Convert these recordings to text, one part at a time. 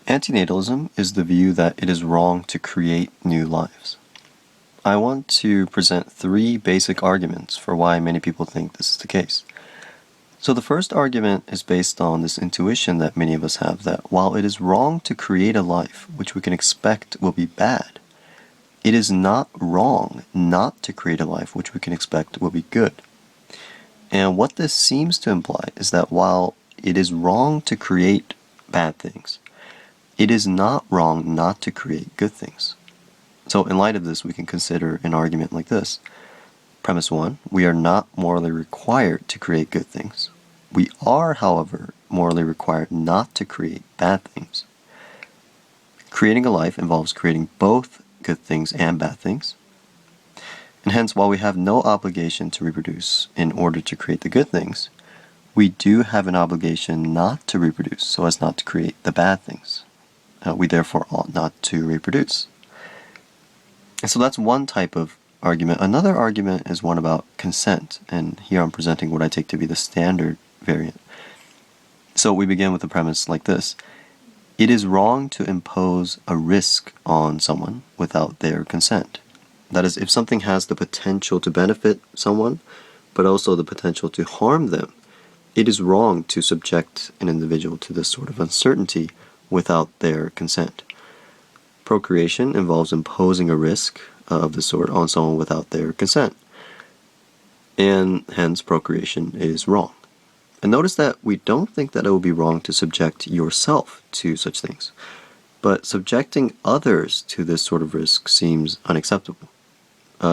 Antinatalism is the view that it is wrong to create new lives. I want to present three basic arguments for why many people think this is the case. So the first argument is based on this intuition that many of us have that while it is wrong to create a life which we can expect will be bad, it is not wrong not to create a life which we can expect will be good. And what this seems to imply is that while it is wrong to create bad things, it is not wrong not to create good things. So in light of this, we can consider an argument like this. Premise 1, we are not morally required to create good things. We are, however, morally required not to create bad things. Creating a life involves creating both good things and bad things. And hence, while we have no obligation to reproduce in order to create the good things, we do have an obligation not to reproduce so as not to create the bad things. We therefore ought not to reproduce. And so that's one type of argument. Another argument is one about consent, and here I'm presenting what I take to be the standard variant. So we begin with a premise like this. It is wrong to impose a risk on someone without their consent. That is, if something has the potential to benefit someone, but also the potential to harm them, it is wrong to subject an individual to this sort of uncertainty without their consent. Procreation involves imposing a risk of this sort on someone without their consent, and hence procreation is wrong. And notice that we don't think that it would be wrong to subject yourself to such things, but subjecting others to this sort of risk seems unacceptable,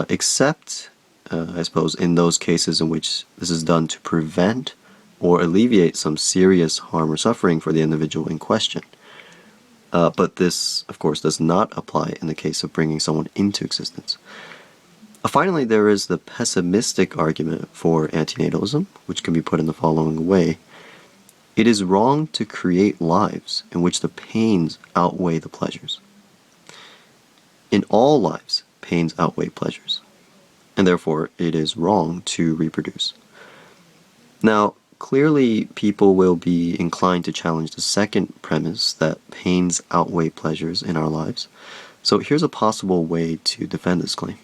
except, I suppose, in those cases in which this is done to prevent or alleviate some serious harm or suffering for the individual in question. But this, of course, does not apply in the case of bringing someone into existence. Finally, there is the pessimistic argument for antinatalism, which can be put in the following way. It is wrong to create lives in which the pains outweigh the pleasures. In all lives, pains outweigh pleasures, and therefore it is wrong to reproduce. Now, clearly, people will be inclined to challenge the second premise that pains outweigh pleasures in our lives. So here's a possible way to defend this claim.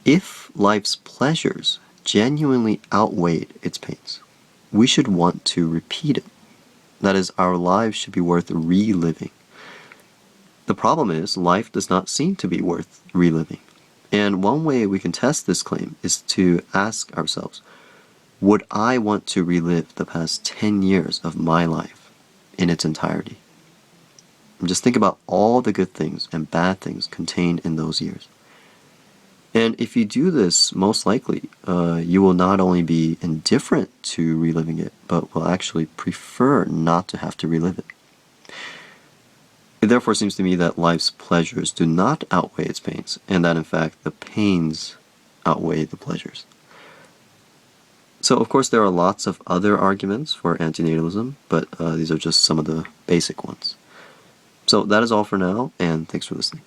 If life's pleasures genuinely outweighed its pains, we should want to repeat it. That is, our lives should be worth reliving. The problem is, life does not seem to be worth reliving. And one way we can test this claim is to ask ourselves, would I want to relive the past 10 years of my life in its entirety? And just think about all the good things and bad things contained in those years. And if you do this, most likely, you will not only be indifferent to reliving it, but will actually prefer not to have to relive it. It therefore seems to me that life's pleasures do not outweigh its pains, and that in fact the pains outweigh the pleasures. So, of course, there are lots of other arguments for antinatalism, but these are just some of the basic ones. So that is all for now, and thanks for listening.